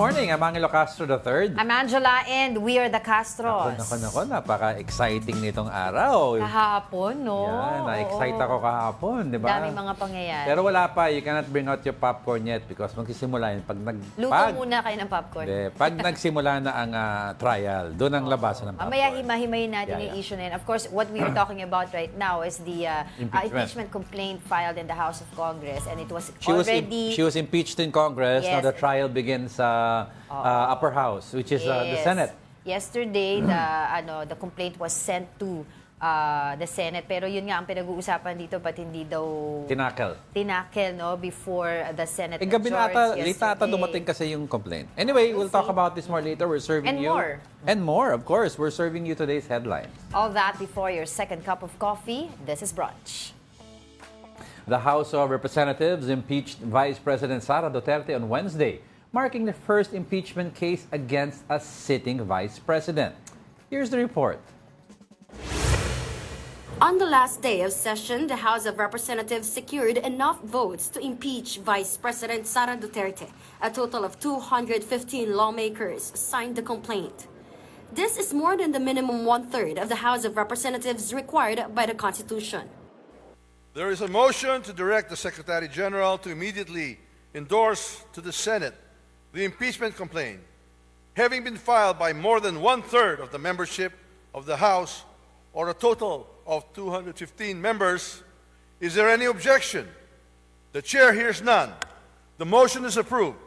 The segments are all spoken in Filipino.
morning. I'm Angelo Castro III. I'm Angela and we are the Castros. Nako, napaka-exciting nitong araw. Kahapon, no? Yan, na-excite ako kahapon, di ba? Daming mga pangyayari. Pero wala pa, you cannot bring out your popcorn yet because magsisimula yun. Luto muna kayo ng popcorn. Pag nagsimula na ang trial, doon ang labasan ng popcorn. Mamaya himahimayin natin yung issue na yun. Of course, what we are talking about right now is the impeachment complaint filed in the House of Congress, and it was She was impeached in Congress. Yes. Now the trial begins sa upper house, which is the Senate. Yesterday, the complaint was sent to the Senate, pero yun nga ang pinag-uusapan dito, but hindi daw tinakel, no, before the Senate gabi na ata, yesterday. late ata dumating kasi yung complaint. Anyway, we'll talk about this more later. We're serving you. And more, of course. We're serving you today's headlines. All that before your second cup of coffee. This is Brunch. The House of Representatives impeached Vice President Sara Duterte on Wednesday, marking the first impeachment case against a sitting vice president. Here's the report. On the last day of session, the House of Representatives secured enough votes to impeach Vice President Sara Duterte. A total of 215 lawmakers signed the complaint. This is more than the minimum one-third of the House of Representatives required by the Constitution. There is a motion to direct the Secretary General to immediately endorse to the Senate the impeachment complaint, having been filed by more than one-third of the membership of the House, or a total of 215 members. Is there any objection? The Chair hears none. The motion is approved.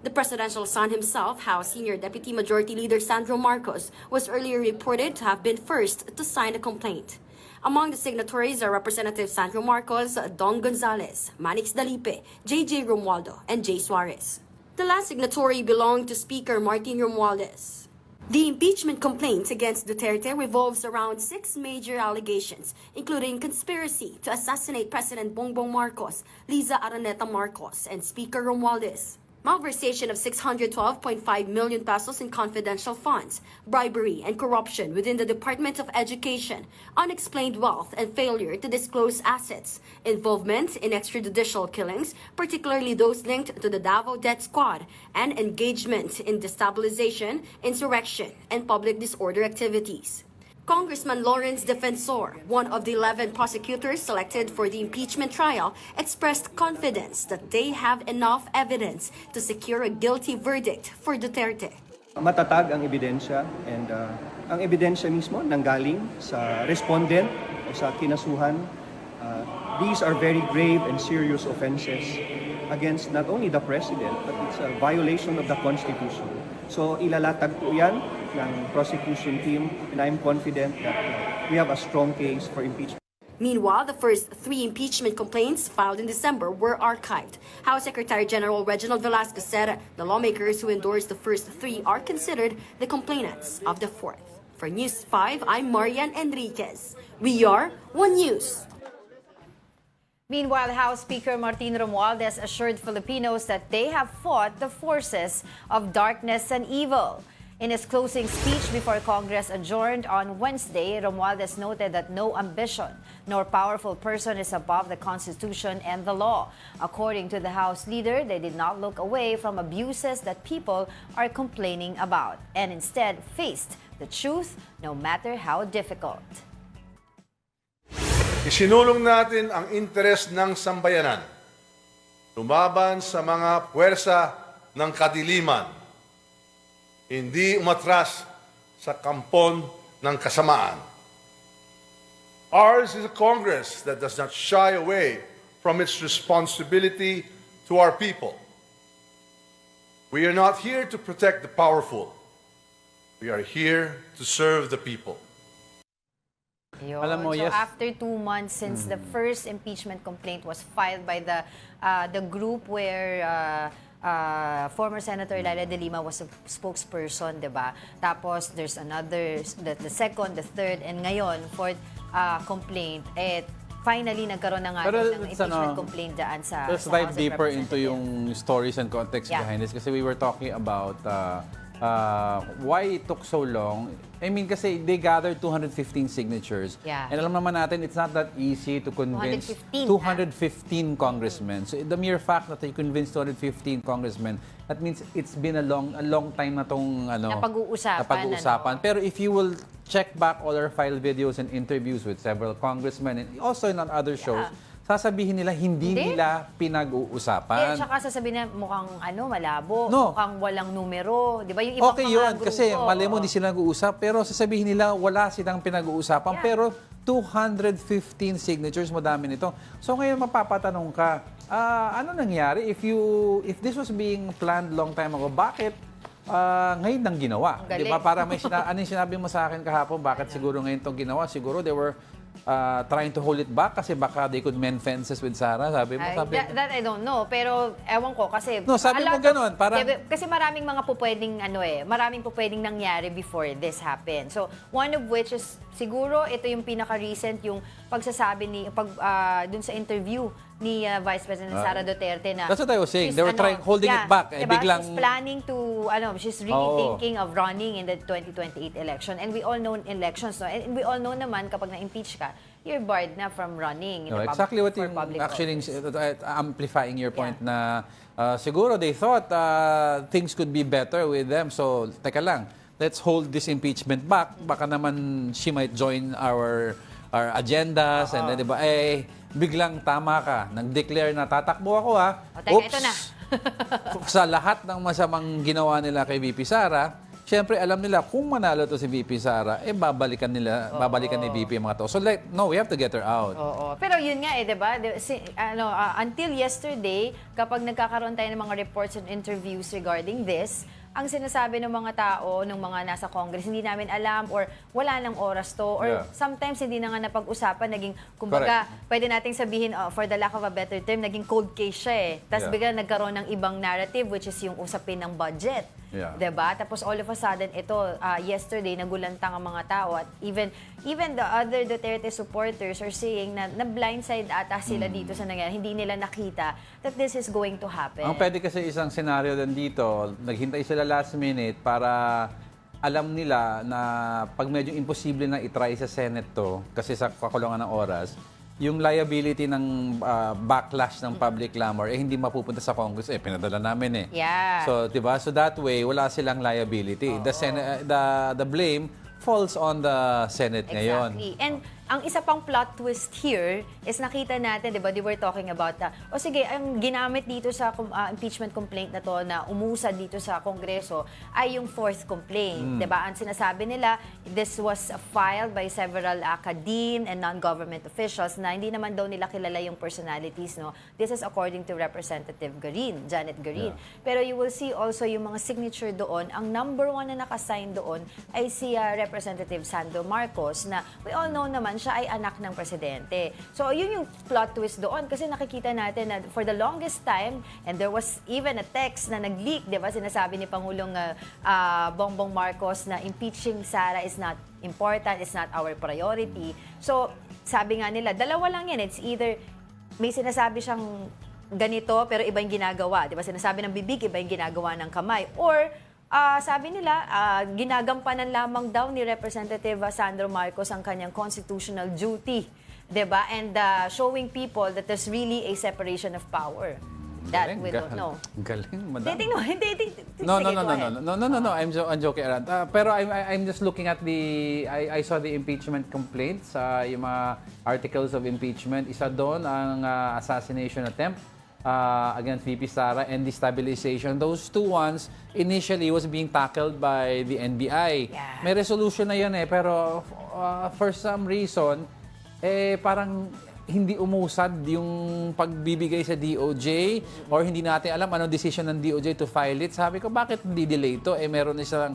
The presidential son himself, House Senior Deputy Majority Leader Sandro Marcos, was earlier reported to have been first to sign the complaint. Among the signatories are Representative Sandro Marcos, Don Gonzales, Manix Dalipe, J.J. Romualdo, and J. Suarez. The last signatory belonged to Speaker Martin Romualdez. The impeachment complaint against Duterte revolves around 6 major allegations, including conspiracy to assassinate President Bongbong Marcos, Liza Araneta Marcos, and Speaker Romualdez. Malversation of 612.5 million pesos in confidential funds, bribery and corruption within the Department of Education, unexplained wealth and failure to disclose assets, involvement in extrajudicial killings, particularly those linked to the Davao Death Squad, and engagement in destabilization, insurrection, and public disorder activities. Congressman Lawrence Defensor, one of the 11 prosecutors selected for the impeachment trial, expressed confidence that they have enough evidence to secure a guilty verdict for Duterte. Matatag ang ebidensya, and ang ebidensya mismo nanggaling sa respondent o sa kinasuhan. These are very grave and serious offenses against not only the President, but it's a violation of the Constitution. So ilalatag po yan ng prosecution team, and I'm confident that we have a strong case for impeachment. Meanwhile, the first 3 impeachment complaints filed in December were archived. House Secretary General Reginald Velasquez said the lawmakers who endorsed the first 3 are considered the complainants of the 4th. For News 5, I'm Marian Enriquez. We are One News. Meanwhile, House Speaker Martin Romualdez assured Filipinos that they have fought the forces of darkness and evil. In his closing speech before Congress adjourned on Wednesday, Romualdez noted that no ambition nor powerful person is above the Constitution and the law. According to the House leader, they did not look away from abuses that people are complaining about, and instead faced the truth no matter how difficult. Isinulong natin ang interes ng sambayanan, lumaban sa mga puwersa ng kadiliman, hindi umatras sa kampon ng kasamaan. Ours is a Congress that does not shy away from its responsibility to our people. We are not here to protect the powerful. We are here to serve the people. Yun. Alam mo, so yes. after 2 months since the first impeachment complaint was filed by the group where former Senator Laila de Lima was a spokesperson, diba? Tapos there's another, the second, the third, and ngayon, fourth complaint, finally nagkaroon na nga ng impeachment complaint daan sa Let's House dive of deeper into Representatives. yung stories and context behind this, kasi we were talking about why it took so long. I mean, kasi they gathered 215 signatures. Yeah. And alam naman natin, it's not that easy to convince 215 congressmen. So the mere fact that they convinced 215 congressmen, that means it's been a long time na tong napag-uusapan. Pero if you will check back all our file videos and interviews with several congressmen and also in on other shows, sasabihin nila hindi nila pinag-uusapan. Tsaka sasabihin na mukhang malabo, No. mukhang walang numero. Di ba? Yung ibang Okay mga yun, grupo. kasi mali mo hindi sila nag-uusap, pero sasabihin nila wala silang pinag-uusapan, pero 215 signatures, madami nito. So ngayon mapapatanong ka, ano nangyari if this was being planned long time ago, bakit ngayon nang ginawa? Di ba? Para may ano yung sinabi mo sa akin kahapon, bakit siguro ngayon itong ginawa? Siguro they were trying to hold it back kasi baka they could mend fences with Sara, sabi mo. That I don't know, pero ewan ko kasi sabi mo ganun, parang kasi maraming mga maraming pupwedeng nangyari before this happened. So one of which is siguro ito yung pinaka-recent yung pagsasabi dun sa interview ni Vice President Sara Duterte na that's what I was saying. They were holding it back. Diba? Biglang She's planning to, she's really thinking of running in the 2028 election. And we all know in elections, no? And we all know naman kapag na-impeach ka, you're barred na from running in the exactly what for yung public actually office. amplifying your point na siguro they thought things could be better with them. So, teka lang, let's hold this impeachment back. Baka naman she might join our agendas and then, di ba, biglang tama ka. Nag-declare na tatakbo ako Teka, ito na. Sa lahat ng masamang ginawa nila kay VP Sara, syempre alam nila kung manalo to si VP Sara, babalikan ni VP mga to. So no, we have to get her out. Pero yun nga di ba? Until yesterday, kapag nagkakaroon tayo ng mga reports and interviews regarding this, ang sinasabi ng mga tao, ng mga nasa Congress, hindi namin alam or wala nang oras to or sometimes hindi na nga napag-usapan, naging, kumbaga, pwede nating sabihin, for the lack of a better term, naging cold case siya Tapos bigla nagkaroon ng ibang narrative which is yung usapin ng budget. Diba? Tapos all of a sudden, ito, yesterday, nagulantang ang mga tao at even the other Duterte supporters are saying na blindside ata sila dito sa nangyari. Hindi nila nakita that this is going to happen. Ang pwede kasi isang scenario din dito, naghintay sila last minute para alam nila na pag medyo imposible na itry sa Senate to, kasi sa kakulangan ng oras, yung liability ng backlash ng public clamor hindi mapupunta sa Congress pinadala namin So 'di ba? So that way wala silang liability. The blame falls on the Senate ngayon. Exactly. And ang isa pang plot twist here is nakita natin, di ba, they were talking about sige, ang ginamit dito sa impeachment complaint na to na umusad dito sa Kongreso ay yung fourth complaint. Di ba? Ang sinasabi nila, this was filed by several academe and non-government officials na hindi naman daw nila kilala yung personalities. No? This is according to Representative Janet Garin. Pero you will see also yung mga signature doon, ang number one na nakasign doon ay si Representative Sandro Marcos na we all know naman siya ay anak ng presidente. So, yun yung plot twist doon kasi nakikita natin na for the longest time, and there was even a text na nag-leak, di ba? Sinasabi ni Pangulong Bongbong Marcos na impeaching Sara is not important, it's not our priority. So, sabi nga nila, dalawa lang yan. It's either may sinasabi siyang ganito pero iba yung ginagawa. Di ba? Sinasabi ng bibig, iba yung ginagawa ng kamay. Or sabi nila, ginagampanan lamang daw ni Representative Sandro Marcos ang kanyang constitutional duty, 'di ba? And showing people that there's really a separation of power. That we don't know. Galing, madam. No. I'm joking around. Pero I'm just looking at I saw the impeachment complaints, yung mga articles of impeachment. Isa doon ang assassination attempt against VP Sara and destabilization. Those two ones initially was being tackled by the NBI. May resolution na yan pero for some reason parang hindi umusad yung pagbibigay sa DOJ or hindi natin alam ano decision ng DOJ to file it. Sabi ko, bakit hindi delay ito? Meron na silang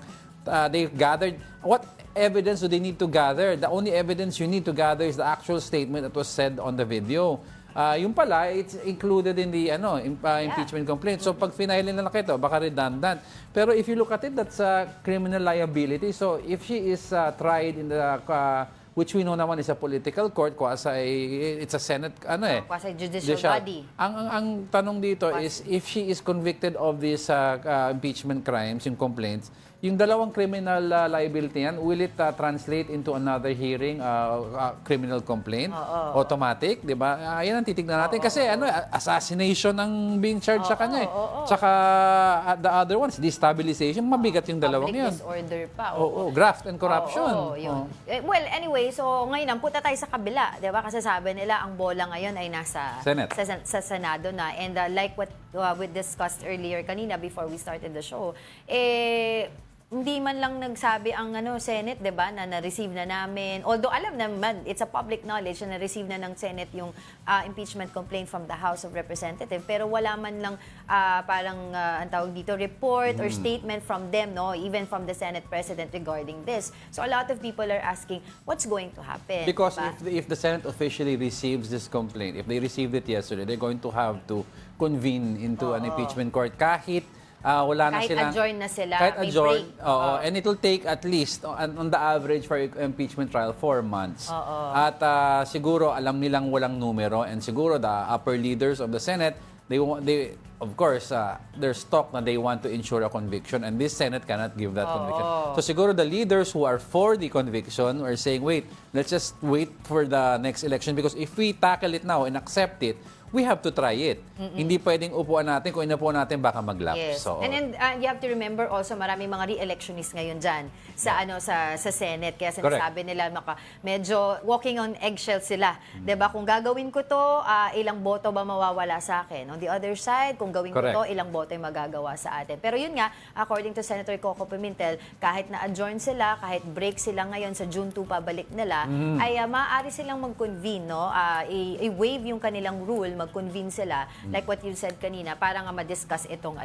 they gathered. What evidence do they need to gather? The only evidence you need to gather is the actual statement that was said on the video. Yung pala, it's included in the impeachment complaint. So pag final nila ito, baka redundant. Pero if you look at it, that's criminal liability. So if she is tried in the which we know naman is a political court, it's a Senate, quasi-judicial body. Ang tanong dito is, if she is convicted of these impeachment crimes, yung complaints, yung dalawang criminal liability yan, will it translate into another hearing, criminal complaint? Automatic, di ba? Yan ang titignan natin. Kasi assassination ang being charged sa kanya. Tsaka the other ones, destabilization, mabigat yung dalawang Public yan. disorder pa. Graft and corruption. Yun. Well, anyway, so ngayon, punta tayo sa kabila, di ba? Kasi sabi nila, ang bola ngayon ay nasa Senate. sa Senado na. And like what we discussed earlier kanina before we started the show, hindi man lang nagsabi ang Senate, 'di ba, na na-receive na namin. Although alam naman, it's a public knowledge na na-receive na ng Senate yung impeachment complaint from the House of Representatives, pero wala man lang ang tawag dito report or statement from them, no, even from the Senate President regarding this. So a lot of people are asking what's going to happen. Because diba? if the Senate officially receives this complaint, if they received it yesterday, they're going to have to convene into an impeachment court kahit wala na Kahit silang, adjourn na sila, kahit may adjourn, break. and it will take at least, on the average for impeachment trial, 4 months. At siguro alam nilang walang numero, and siguro the upper leaders of the Senate, they of course, there's talk na they want to ensure a conviction, and this Senate cannot give that conviction. So siguro the leaders who are for the conviction are saying, wait, let's just wait for the next election, because if we tackle it now and accept it, we have to try it. Hindi pwedeng upuan natin. Kung inupuan natin, baka mag-lapse. Yes. So, And then you have to remember also maraming mga re-electionists ngayon dyan sa sa Senate. Kaya sinasabi nila medyo walking on eggshells sila. 'Di ba? Kung gagawin ko to, ilang boto ba mawawala sa akin? On the other side, kung gawin ko to, ilang boto yung magagawa sa atin. Pero yun nga, according to Senator Coco Pimentel, kahit na-adjourn sila, kahit break sila ngayon sa June 2 pabalik nila, ay maaari silang mag-convene, no? I-waive yung kanilang rule, mag-convene sila, like what you said kanina, para nga ma-discuss itong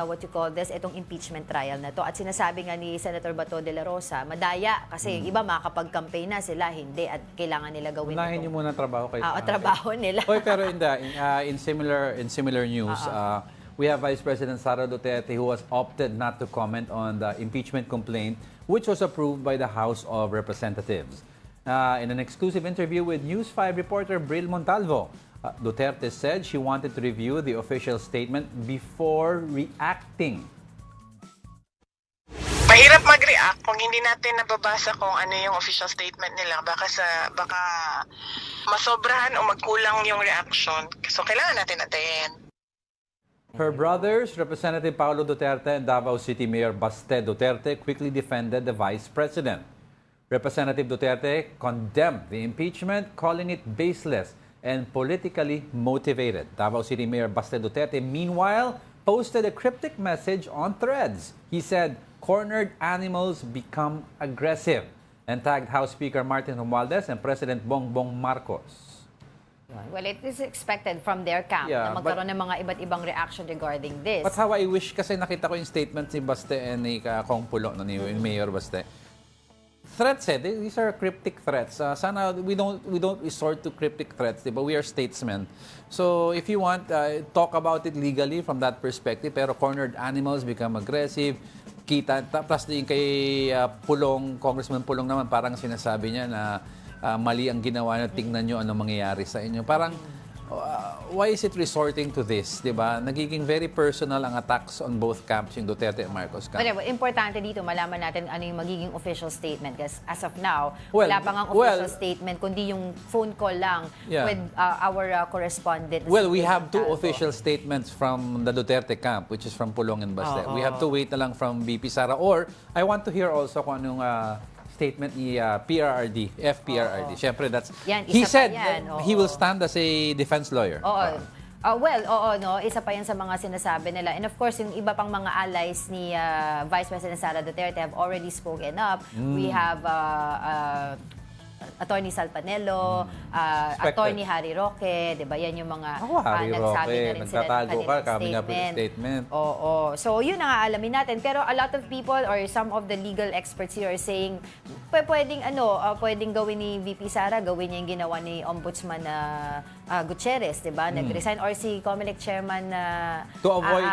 what you call this, itong impeachment trial na to. At sinasabi nga ni Senator Bato de la Rosa, madaya, kasi iba makakapag-campaign na sila, hindi, at kailangan nila gawin unahin niyo muna trabaho kayo. trabaho nila. Pero in similar news, we have Vice President Sara Duterte, who has opted not to comment on the impeachment complaint, which was approved by the House of Representatives. In an exclusive interview with News 5 reporter Bril Montalvo, Duterte said she wanted to review the official statement before reacting. Mahirap mag-react kung hindi natin nababasa kung ano yung official statement nila. Baka masobrahan o magkulang yung reaction. So, kailangan natin antayin. Her brothers, Representative Paulo Duterte and Davao City Mayor Baste Duterte, quickly defended the Vice President. Representative Duterte condemned the impeachment, calling it baseless and politically motivated. Davao City Mayor Baste Duterte, meanwhile, posted a cryptic message on Threads. He said, "Cornered animals become aggressive," and tagged House Speaker Martin Romualdez and President Bongbong Marcos. Well, it is expected from their camp na magkaroon ng mga iba't ibang reaction regarding this. But how I wish, kasi nakita ko yung statement ni Baste and ni Kong Pulong, ni Mayor Baste. Threats, these are cryptic threats. Sana we don't resort to cryptic threats, diba? We are statesmen. So if you want, talk about it legally from that perspective. Pero cornered animals become aggressive. Plus din kay Congressman Pulong naman, parang sinasabi niya na mali ang ginawa niya, tingnan niyo ano mangyayari sa inyo. Parang, why is it resorting to this, di ba? Nagiging very personal ang attacks on both camps, yung Duterte and Marcos camp. But importante dito, malaman natin ano yung magiging official statement. Kasi as of now, wala pa ngang official statement, kundi yung phone call lang with our correspondent. Well, we have two official statements from the Duterte camp, which is from Pulong and Baste. We have to wait na lang from VP Sara. Or, I want to hear also kung anong statement ni FPRRD. Siyempre, he said he will stand as a defense lawyer. Isa pa yan sa mga sinasabi nila. And of course, yung iba pang mga allies ni Vice President Sara Duterte have already spoken up. We have Attorney Salpanelo, Attorney Harry Roque, 'di ba? Yan yung mga nagsabi na rin sila ng kanilang statement. So, yun ang aalamin natin. Pero a lot of people or some of the legal experts here are saying pwedeng gawin ni VP Sara, gawin niya yung ginawa ni Ombudsman Gutierrez, 'di ba? Nag-resign, or si COMELEC chairman to avoid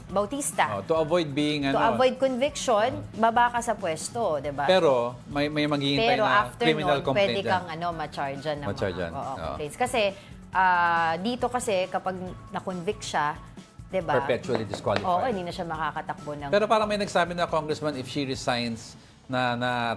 Bautista. To avoid being avoid conviction, baba ka sa pwesto, 'di ba? Pero may maghihintay na criminal complaint. Pwede kang ma-charge ng mga complaints. Kasi dito kasi kapag na-convict siya, Diba? Perpetually disqualified. Oo, hindi na siya makakatakbo ng... Pero parang may nagsabi na congressman, if she resigns na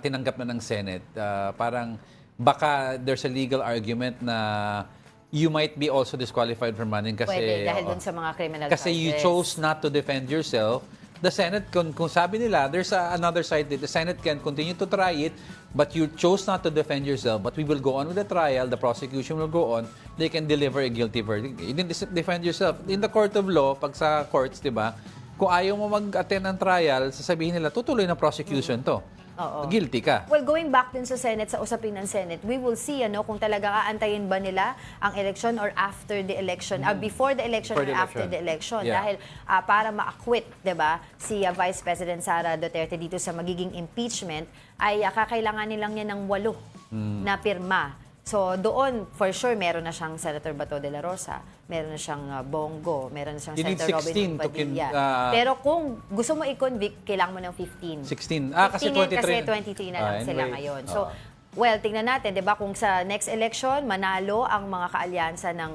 tinanggap na ng Senate, parang baka there's a legal argument na you might be also disqualified from running kasi... Pwede, dahil dun sa mga criminal kasi charges. you chose not to defend yourself. The Senate, kung sabi nila, there's another side that the Senate can continue to try it, but you chose not to defend yourself, but we will go on with the trial, the prosecution will go on, they can deliver a guilty verdict. You didn't defend yourself. In the court of law, pag sa courts, di ba, kung ayaw mo mag-attend ng trial, sasabihin nila, tutuloy na prosecution to. Oo. Guilty ka. Well, going back dun sa Senate, sa usapin ng Senate, we will see kung talaga aantayin ba nila ang election or after the election, before the election or after the election. Yeah. Dahil para ma-acquit, diba, si Vice President Sara Duterte dito sa magiging impeachment, ay kakailangan nilang niya ng 8 na pirma. So doon, for sure, meron na siyang Senator Bato de la Rosa, meron na siyang Bongo, meron na siyang You need Senator Robin 16 to Padilla. Pero kung gusto mo i-convict, kailangan mo ng 15. 16. 15 Kasi 23. Kasi 23 na lang sila ngayon. So, well, tingnan natin, 'di ba, kung sa next election manalo ang mga kaalyansa ng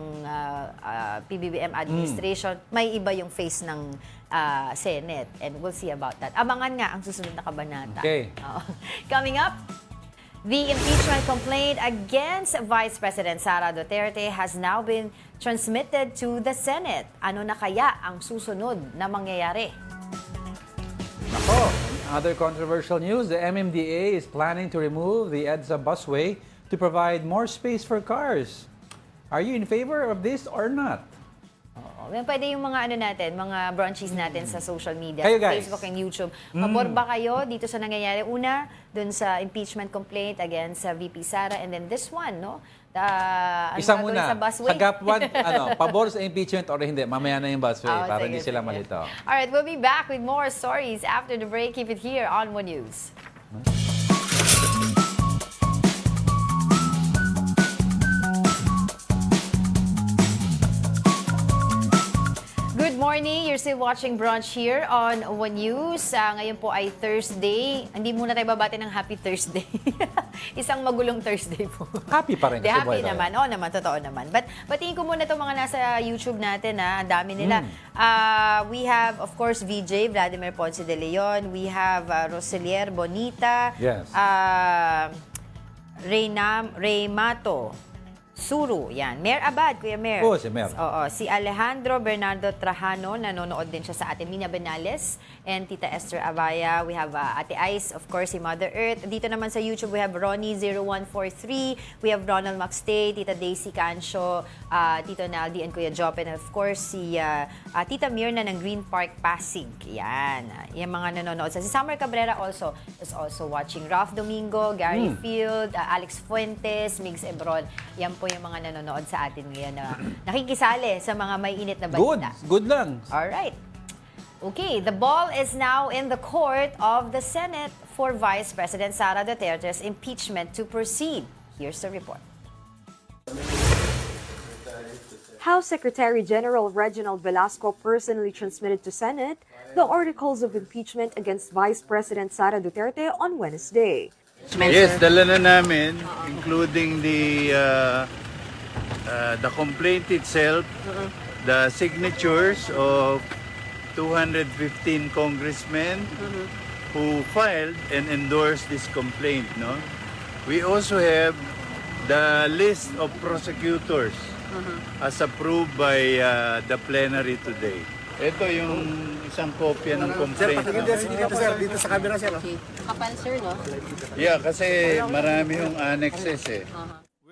PBBM administration, may iba yung face ng Senate, and we'll see about that. Abangan nga ang susunod na kabanata. Okay. Coming up, the impeachment complaint against Vice President Sara Duterte has now been transmitted to the Senate. Ano na kaya ang susunod na mangyayari? Nako, other controversial news, the MMDA is planning to remove the EDSA busway to provide more space for cars. Are you in favor of this or not? Pwede yung mga mga brunchies natin sa social media, Kayo, guys. Facebook and YouTube. Pabor ba kayo dito sa nangyayari? Una, dun sa impeachment complaint against VP Sara, and then this one, no? Isa muna, sa busway? sa GAP 1, pabor sa impeachment or hindi, mamaya na yung busway para hindi sila malito. Alright, we'll be back with more stories after the break. Keep it here on One News. Good morning. You're still watching Brunch here on One News. Ngayon po ay Thursday. Hindi muna tayo babati ng Happy Thursday. Isang magulong Thursday po. Happy pa rin. Di, kasi happy buhay tayo. naman. Oo naman, totoo naman. But batiin ko muna itong mga nasa YouTube natin. Ang dami nila. We have, of course, VJ, Vladimir Ponce de Leon. We have Roselier Bonita. Yes. Reymato. Suru, yan. Mayor Abad, Kuya Mayor. Oo, si Mayor. Oo, si Alejandro Bernardo Trajano, nanonood din siya sa atin. Mina Benales and Tita Esther Abaya. We have Ate Ice, of course, si Mother Earth. Dito naman sa YouTube, we have Ronnie0143. We have Ronald Maxtay, Tita Daisy Cancio, Tito Naldi and Kuya Jopen. And of course, si Tita Mirna ng Green Park, Pasig. Yan. Yung mga nanonood. Si Summer Cabrera also is also watching. Ralph Domingo, Gary Field, Alex Fuentes, Migs Ebron. Yan po yung mga nanonood sa atin ngayon na nakikisali sa mga may init na balita. Good lang. Alright. Okay, the ball is now in the court of the Senate for Vice President Sara Duterte's impeachment to proceed. Here's the report. House Secretary General Reginald Velasco personally transmitted to Senate the articles of impeachment against Vice President Sara Duterte on Wednesday. Yes, dala na namin, including the complaint itself, the signatures of 215 congressmen who filed and endorsed this complaint. No, we also have the list of prosecutors as approved by the plenary today. Ito yung isang kopya ng complaint. Dito sa camera, sir. Kapal, sir, no? Yeah, kasi marami yung annexes eh.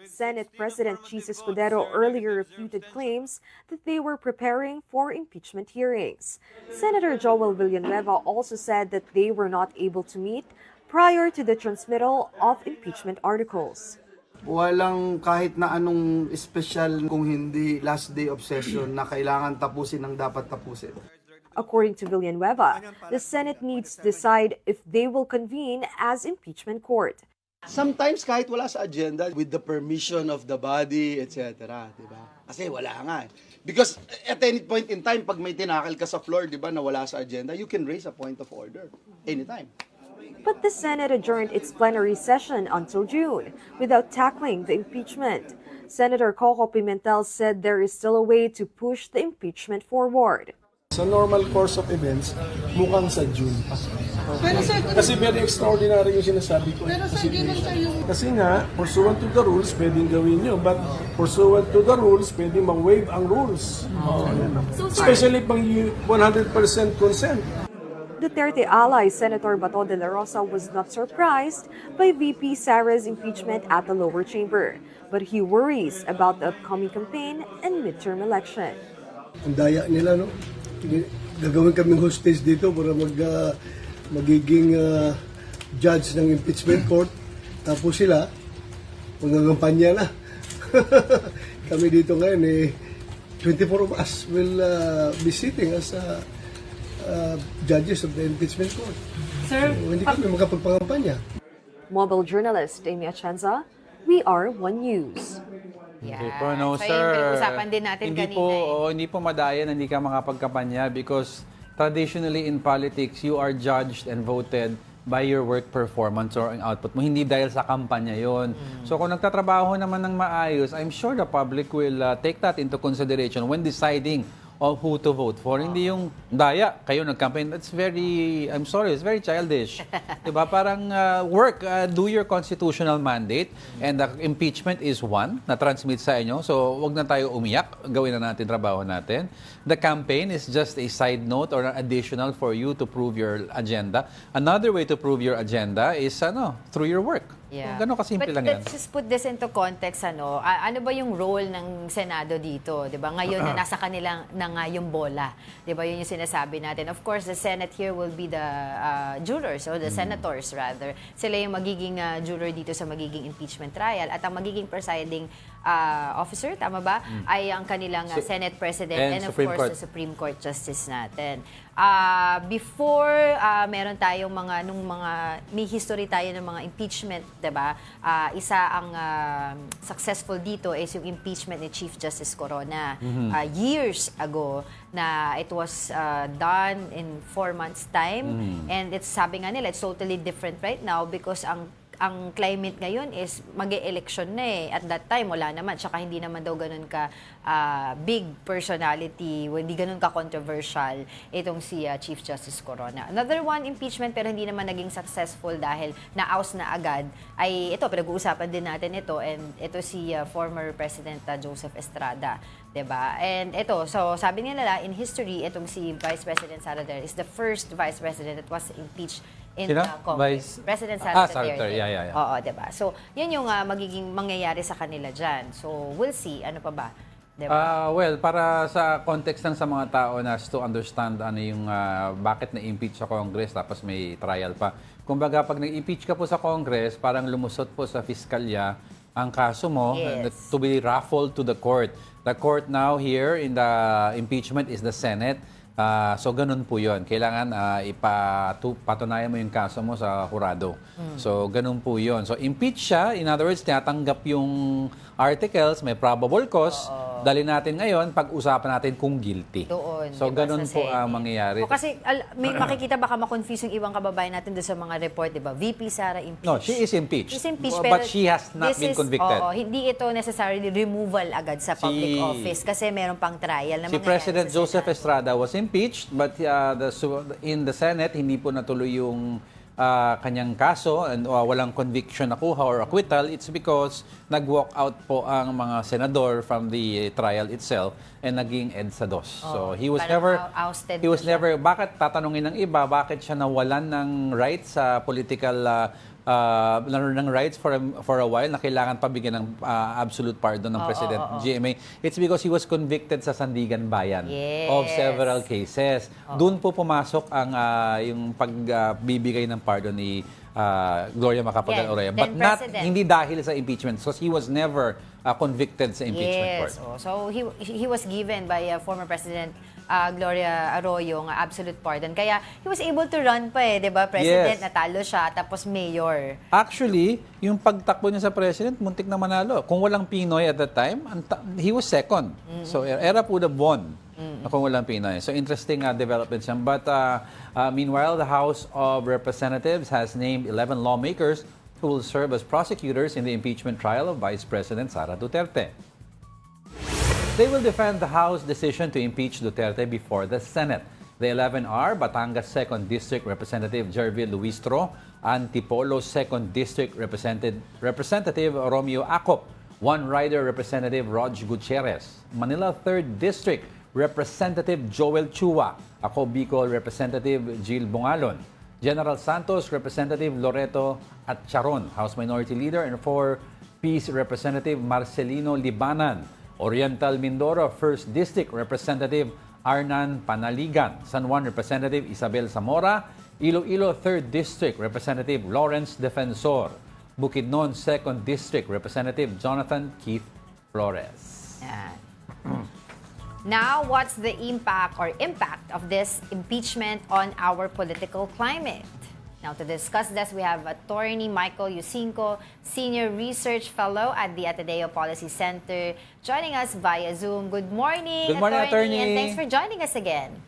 Senate President Chis Escudero earlier refuted claims that they were preparing for impeachment hearings. Senator Joel Villanueva also said that they were not able to meet prior to the transmittal of impeachment articles. Walang kahit na anong special kung hindi last day of session na kailangan tapusin ng dapat tapusin. According to Villanueva, the Senate needs to decide if they will convene as impeachment court. Sometimes kahit wala sa agenda, with the permission of the body, etc. Diba? Kasi wala nga eh. Because at any point in time, pag may tinakil ka sa floor, diba, na wala sa agenda, you can raise a point of order anytime. But the Senate adjourned its plenary session until June without tackling the impeachment. Senator Coco Pimentel said there is still a way to push the impeachment forward. Sa normal course of events, mukhang sa June pa. Kasi very extraordinary yung sinasabi ko. Kasi nga, pursuant to the rules, pwedeng gawin nyo. But pursuant to the rules, pwedeng ma-waive ang rules. Especially pang 100% consent. Duterte ally Senator Bato de la Rosa was not surprised by VP Sara's impeachment at the lower chamber, but he worries about the upcoming campaign and midterm election. Ang daya nila, no? Gagawin kaming hostage dito para magiging judge ng impeachment court. Tapos sila, magagampanya na. Kami dito ngayon, 24 of us will be sitting as judges of the impeachment court. Sir, hindi kami makapagpangampanya. Mobile journalist Amy Atienza, We Are One News. Hindi po, no, So, sir. yung pinag-usapan din natin hindi kanina. po, hindi po madaya na hindi ka makapagkampanya because traditionally in politics, you are judged and voted by your work performance or ang output mo. Hindi dahil sa kampanya yon. So kung nagtatrabaho naman ng maayos, I'm sure the public will take that into consideration when deciding of who to vote for. Hindi yung daya, kayo nag-campaign. That's very, I'm sorry, it's very childish. Diba? Parang work, do your constitutional mandate and the impeachment is one na transmit sa inyo. So wag na tayo umiyak, gawin na natin trabaho natin. The campaign is just a side note or additional for you to prove your agenda. Another way to prove your agenda is through your work. Yeah. Ganun kasimple lang yan. Let's just put this into context, ano ba yung role ng Senado dito, 'di ba? Ngayon na nasa kanilang na nga yung bola, 'di ba? Yun yung sinasabi natin. Of course, the Senate here will be the jurors or the senators rather. Sila yung magiging juror dito sa magiging impeachment trial at ang magiging presiding officer, tama ba? Ay ang kanilang Senate President and of Supreme course Court. the Supreme Court Justice natin. Before meron tayong may history tayo ng mga impeachment, 'di ba? Isa ang successful dito is yung impeachment ni Chief Justice Corona years ago na it was done in 4 months time and it's sabi nga nila it's totally different right now because ang climate ngayon is mag-e-election na eh. At that time, wala naman. Tsaka hindi naman daw ganun ka big personality, hindi ganun ka controversial itong si Chief Justice Corona. Another one, impeachment, pero hindi naman naging successful dahil na-oust na agad. Ay, ito, pinag-uusapan din natin ito. And ito si former President Joseph Estrada. Diba? And ito, so sabi nila in history, itong si Vice President Sara is the first Vice President that was impeached in the Congress. President Sara Duterte. Yeah. Oo, diba? So, yun yung magiging mangyayari sa kanila dyan. So, we'll see. Ano pa ba? Diba? Well, para sa context lang sa mga tao na to understand ano yung bakit na-impeach sa Congress tapos may trial pa. Kumbaga, pag nag-impeach ka po sa Congress, parang lumusot po sa fiskalya ang kaso mo to be raffled to the court. The court now here in the impeachment is the Senate. So, ganun po yun. Kailangan patunayan mo yung kaso mo sa hurado. So, ganun po yun. So, impeach siya. In other words, tinatanggap yung articles, may probable cause. Dali natin ngayon, pag-usapan natin kung guilty. Doon. So, diba, ganun po ang mangyayari. O kasi may makikita baka ma-confuse yung ibang kababayan natin doon sa mga report, di ba? VP Sara impeached. No, she is impeached. She's impeached, but she has not been convicted. Hindi ito necessarily removal agad sa public office kasi meron pang trial na Si mangyayari President sa Joseph Senado. Estrada was impeached, but in the Senate, hindi po natuloy yung kanyang kaso and walang conviction nakuha or acquittal. It's because nag-walk out po ang mga senador from the trial itself and naging EDSA dos. So he was ousted never, bakit tatanungin ng iba, bakit siya nawalan ng rights sa political ng rights for a while na kailangan pabigyan ng absolute pardon ng President GMA. It's because he was convicted sa Sandigan Bayan of several cases. Doon po pumasok ang yung pagbibigay ng pardon ni Gloria Macapagal-Arroyo. But hindi dahil sa impeachment because he was never convicted sa impeachment court. So he was given by former President Gloria Arroyo ng absolute pardon. Kaya he was able to run pa di ba? President, natalo siya, tapos mayor. Actually, yung pagtakbo niya sa president, muntik na manalo. Kung walang Pinoy at that time, he was second. So, era po the won kung walang Pinoy. So, interesting developments yan. But, meanwhile, the House of Representatives has named 11 lawmakers who will serve as prosecutors in the impeachment trial of Vice President Sara Duterte. They will defend the House decision to impeach Duterte before the Senate. The 11 are Batangas 2nd District Representative Jervil Luistro, Antipolo 2nd District Representative Romeo Acop, One Rider Representative Rog Gutierrez, Manila 3rd District Representative Joel Chua, Ako Bicol Representative Jill Bongalon, General Santos Representative Loreto Atcharon, House Minority Leader, and 4 Peace Representative Marcelino Libanan, Oriental Mindoro 1st District Representative Arnan Panaligan, San Juan Representative Isabel Zamora, Iloilo 3rd District Representative Lawrence Defensor, Bukidnon 2nd District Representative Jonathan Keith Flores. Yan. Now, what's the impact of this impeachment on our political climate? Now, to discuss this, we have Attorney Michael Yusinko, Senior Research Fellow at the Ateneo Policy Center, joining us via Zoom. Good morning, Good morning, Attorney. and thanks for joining us again.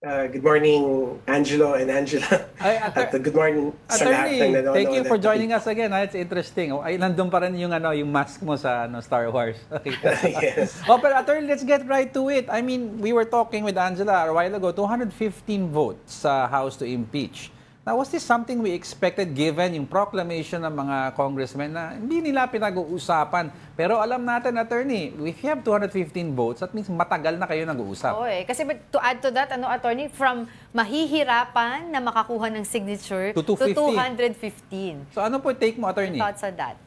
Good morning, Angelo and Angela. At good morning sa lahat ng nanonood. Thank you for joining us again. It's interesting. Ay, nandun pa rin yung mask mo sa Star Wars. Okay. Yes. But Attorney, let's get right to it. I mean, we were talking with Angela a while ago, 215 votes sa House to impeach. Now, was this something we expected given yung proclamation ng mga congressmen na hindi nila pinag-uusapan? Pero alam natin, Attorney, if you have 215 votes, that means matagal na kayo nag-uusap. Oo Kasi to add to that, Attorney, from mahihirapan na makakuha ng signature to 215. So ano po take mo, Attorney? Your thoughts on that?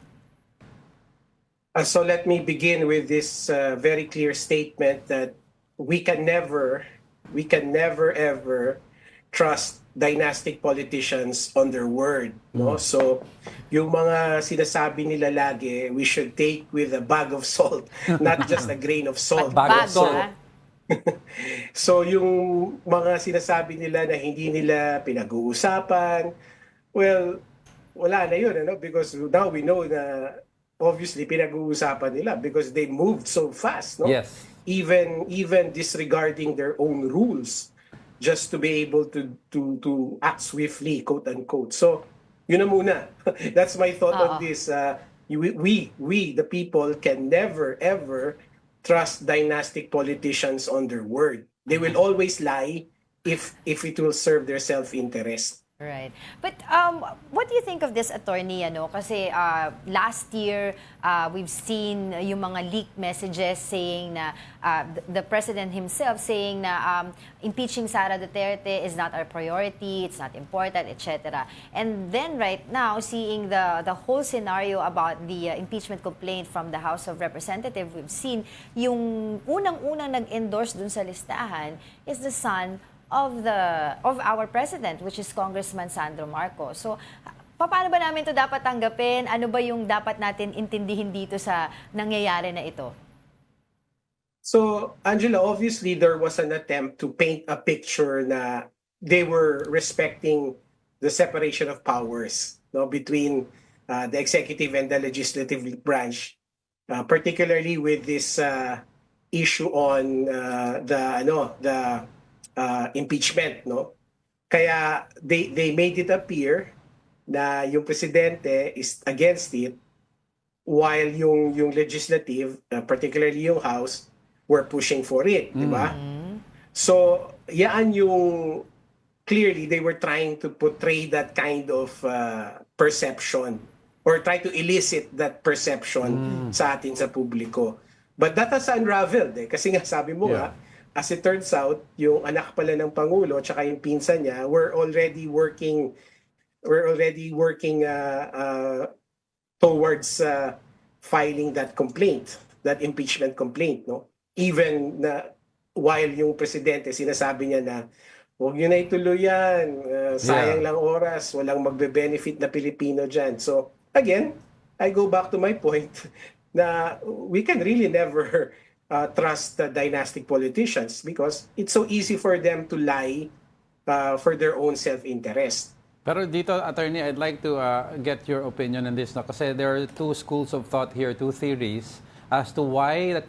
So let me begin with this very clear statement that we can never ever trust dynastic politicians on their word, no? So yung mga sinasabi nila lagi, we should take with a bag of salt, not just a grain of salt. Bag of salt. So yung mga sinasabi nila na hindi nila pinag-uusapan, well, wala na yun, because now we know na obviously pinag-uusapan nila because they moved so fast, no? Yes. Even disregarding their own rules, just to be able to act swiftly, quote unquote. So, yun na muna. That's my thought on this. We, the people, can never ever trust dynastic politicians on their word. They will always lie if it will serve their self-interest. Right. But what do you think of this, Attorney? Kasi last year, we've seen yung mga leaked messages saying na the President himself saying na impeaching Sara Duterte is not our priority, it's not important, etc. And then right now, seeing the whole scenario about the impeachment complaint from the House of Representatives, we've seen yung unang-unang nag-endorse dun sa listahan is the son of our president, which is Congressman Sandro Marcos. So, paano ba namin ito dapat tanggapin? Ano ba yung dapat natin intindihin dito sa nangyayari na ito? So, Angela, obviously there was an attempt to paint a picture na they were respecting the separation of powers, no, between the executive and the legislative branch, particularly with this issue on the impeachment, no? Kaya they made it appear na yung presidente is against it while yung legislative, particularly yung House, were pushing for it, di ba? So, yan yung clearly they were trying to portray that kind of perception or try to elicit that perception sa atin sa publiko. But that has unraveled kasi nga sabi mo nga, as it turns out, yung anak pala ng Pangulo at saka yung pinsan niya were already working towards filing that complaint, that impeachment complaint, no? Even na while yung presidente sinasabi niya na huwag niyo na ituloy yan, sayang lang oras, walang magbe-benefit na Pilipino dyan. So again, I go back to my point na we can really never trust dynastic politicians because it's so easy for them to lie for their own self-interest. Pero dito, Attorney, I'd like to get your opinion on this. No? Kasi there are two schools of thought here, two theories as to why the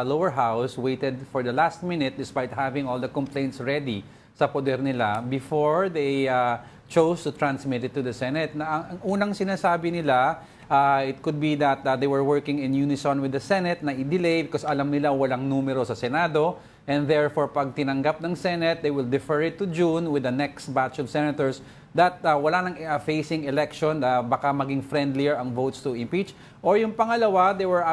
lower house waited for the last minute despite having all the complaints ready sa poder nila before they chose to transmit it to the Senate. Na ang unang sinasabi nila, it could be that they were working in unison with the Senate na i-delay because alam nila walang numero sa Senado, and therefore pag tinanggap ng Senate, they will defer it to June with the next batch of senators that wala nang facing election, baka maging friendlier ang votes to impeach. Or yung pangalawa, they were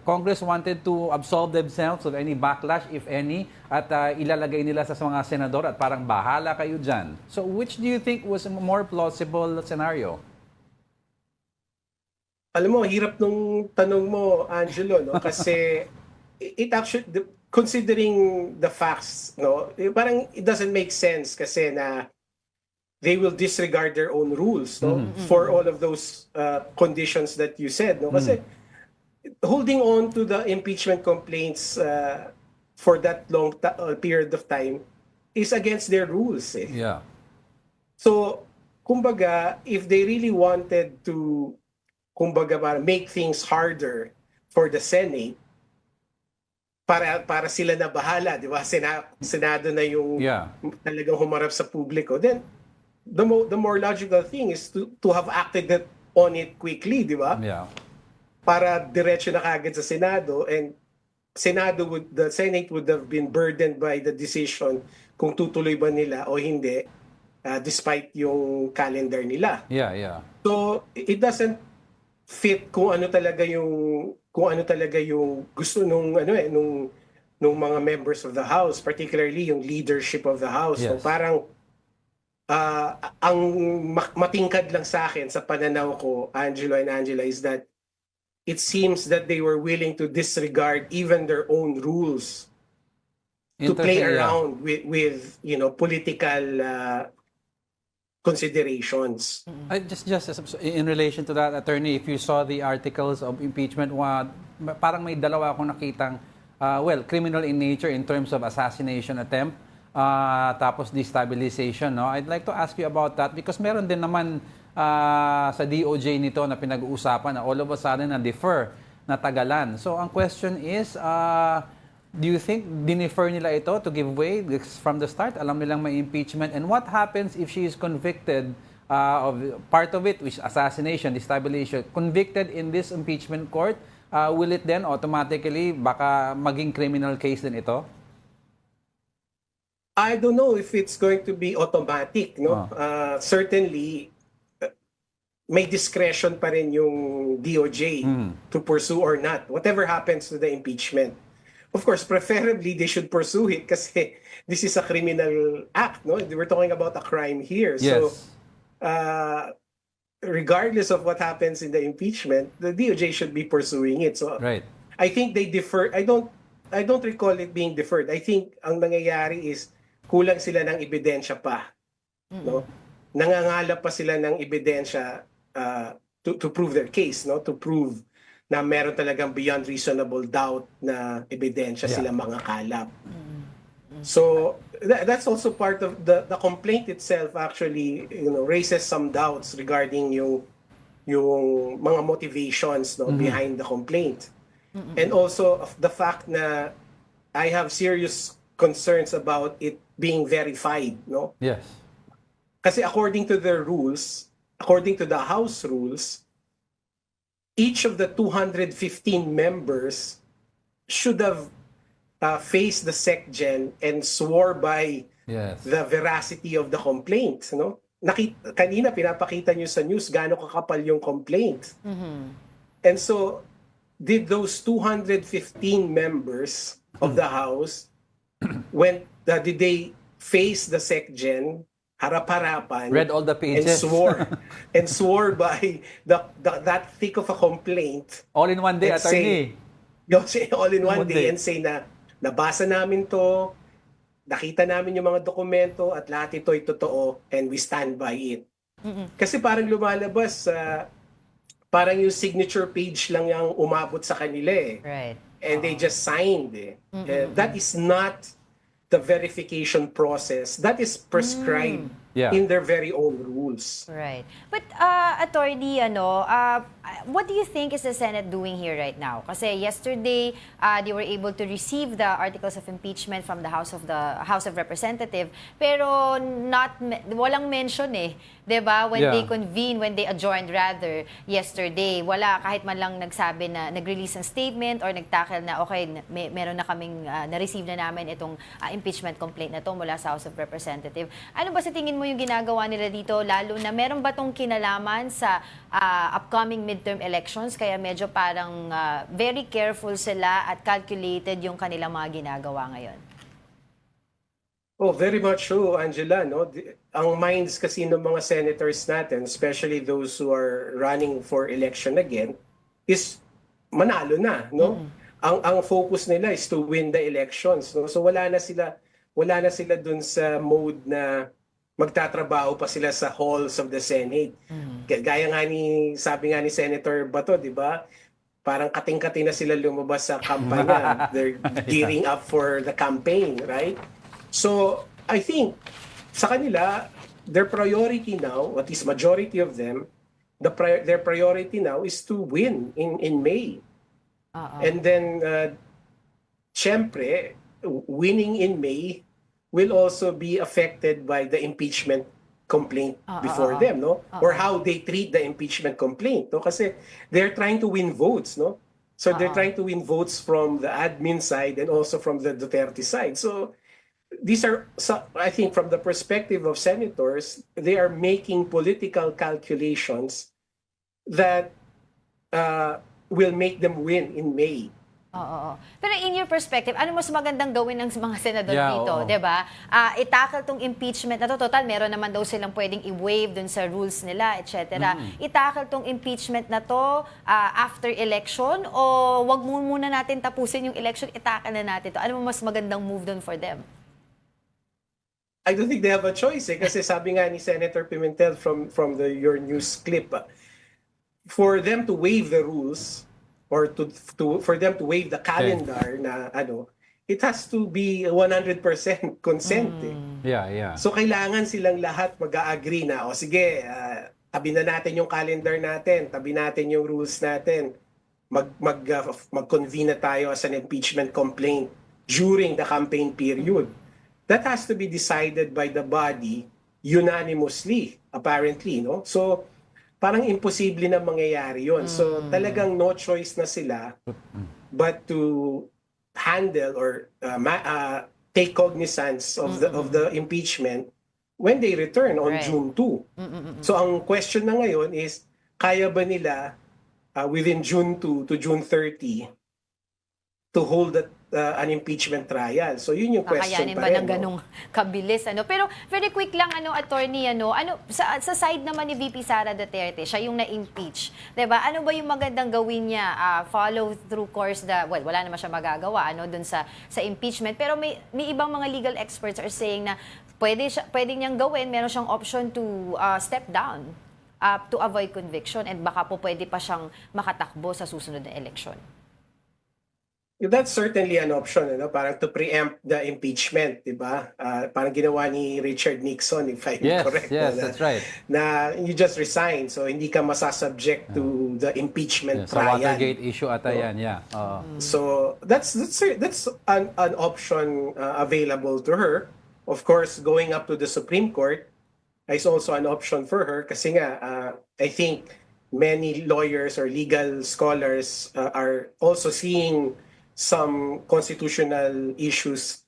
Congress wanted to absolve themselves of any backlash, if any, at ilalagay nila sa mga senador at parang bahala kayo dyan. So which do you think was a more plausible scenario? Alam mo, hirap nung tanong mo, Angelo, no? Kasi it actually, considering the facts, no, parang it doesn't make sense kasi na they will disregard their own rules, no, for all of those conditions that you said, no, kasi holding on to the impeachment complaints for that long period of time is against their rules. Yeah. So, kumbaga, if they really wanted to, kumbaga, make things harder for the Senate, para sila na bahala, di ba? Senado na yung talagang humarap sa publiko. Then, the more logical thing is to have acted on it quickly, di ba? Yeah. Para diretso na kagad sa Senado, and the Senate would have been burdened by the decision kung tutuloy ba nila o hindi, despite yung calendar nila. Yeah. So it doesn't fit kung ano talaga yung gusto nung mga members of the House, particularly yung leadership of the House. Yes. So parang ang matingkad lang sa akin sa pananaw ko, Angelo and Angela, is that it seems that they were willing to disregard even their own rules to play around with political considerations. Just in relation to that, attorney, if you saw the articles of impeachment, parang may dalawa akong nakitang criminal in nature in terms of assassination attempt, tapos destabilization, no? I'd like to ask you about that because meron din naman sa DOJ nito na pinag-uusapan na all of a sudden na-defer, na tagalan. So ang question is, do you think dinifer nila ito to give way from the start? Alam nilang may impeachment. And what happens if she is convicted of part of it, which is assassination, destabilization, convicted in this impeachment court? Will it then automatically baka maging criminal case din ito? I don't know if it's going to be automatic, no? Certainly, may discretion pa rin yung DOJ to pursue or not, whatever happens to the impeachment. Of course, preferably they should pursue it kasi this is a criminal act, no? We're talking about a crime here. Yes. So, regardless of what happens in the impeachment, the DOJ should be pursuing it. So, Right. I think they defer. I don't recall it being deferred. I think ang nangyayari is kulang sila ng ebidensya pa. No? Nangangalap pa sila ng ebidensya to prove their case, no? To prove na meron talagang beyond reasonable doubt na ebidensya sila mga kalap. So that's also part of the complaint itself actually, raises some doubts regarding yung mga motivations, no, behind the complaint. And also the fact na I have serious concerns about it being verified, no? Yes. Kasi according to the rules, according to the House rules, each of the 215 members should have faced the SecGen and swore by the veracity of the complaint, no? Kanina pinapakita niyo sa news gaano kakapal yung complaint. And so did those 215 members of the House did they face the SecGen harap-harapan, read all the pages, and swore by that thick of a complaint all in one day, attorney? All in one day and say na nabasa namin to, nakita namin yung mga dokumento at lahat ito ay totoo and we stand by it. Kasi parang lumalabas parang yung signature page lang yung umabot sa kanila eh. Right. And they just signed that is not the verification process that is prescribed Yeah. in their very own rules. Right. But attorney, what do you think is the Senate doing here right now? Kasi yesterday, they were able to receive the articles of impeachment from the House of Representatives, pero walang mention 'di ba? When they convened, when they adjourned rather yesterday, wala kahit man lang nagsabi na nag-release ng statement or nagtackle na okay, meron na kaming na-receive na namin itong impeachment complaint na to mula sa House of Representatives. Ano ba sa tingin mo yung ginagawa nila dito, lalo na meron ba tong kinalaman sa upcoming midterm elections, kaya medyo parang very careful sila at calculated yung kanilang mga ginagawa ngayon? Oh, very much so, Angela. No? Ang minds kasi ng mga senators natin, especially those who are running for election again, is manalo na. No? Ang focus nila is to win the elections. No? So wala na sila dun sa mode na magtatrabaho pa sila sa halls of the Senate. Gaya nga sabi nga ni Senator Bato, di ba? Parang kating-kating na sila lumabas sa kampanya. They're gearing up for the campaign, right? So, I think, sa kanila, their priority now, at least majority of them, their priority now is to win in May. And then, syempre, winning in May will also be affected by the impeachment complaint before them, no? Or how they treat the impeachment complaint, no? Kasi they're trying to win votes, no? So they're trying to win votes from the admin side and also from the Duterte side. So these are, I think, from the perspective of senators, they are making political calculations that will make them win in May. Pero in your perspective, ano mas magandang gawin ng mga senador dito, 'di ba? Itakal tong impeachment na to, total meron naman daw silang pwedeng i-waive dun sa rules nila, etc. Itakal tong impeachment na to after election, o wag muna natin tapusin yung election, itakal na natin to. Ano mas magandang move dun for them? I don't think they have a choice kasi sabi nga ni Senator Pimentel from your news clip, for them to waive the rules or for them to waive the calendar na it has to be 100% consent. So kailangan silang lahat mag-agree na sige, tabi na natin yung calendar natin, tabi natin yung rules natin. Mag-convene na tayo as an impeachment complaint during the campaign period. That has to be decided by the body unanimously, apparently, no? So, parang imposible na mangyayari yun. So, talagang no choice na sila but to handle or take cognizance of the impeachment when they return on June 2. So, ang question na ngayon is, kaya ba nila within June 2 to June 30 to hold an impeachment trial? So yun yung question pa rin. Kakayanin ba ng ganong kabilis? Pero very quick lang, attorney, sa side naman ni VP Sara Duterte, siya yung na-impeach. Diba? Ano ba yung magandang gawin niya? Follow through course, wala naman siya magagawa dun sa impeachment. Pero may ibang mga legal experts are saying na pwede niyang gawin, meron siyang option to step down to avoid conviction, and baka po pwede pa siyang makatakbo sa susunod na election. That's certainly an option, parang to preempt the impeachment, di ba? Parang ginawa ni Richard Nixon, if I'm correct. Yes, that's right. Na you just resign, so hindi ka masasubject to the impeachment trial. Sa Watergate issue ata yan, So that's an option available to her. Of course, going up to the Supreme Court is also an option for her kasi nga, I think many lawyers or legal scholars are also seeing some constitutional issues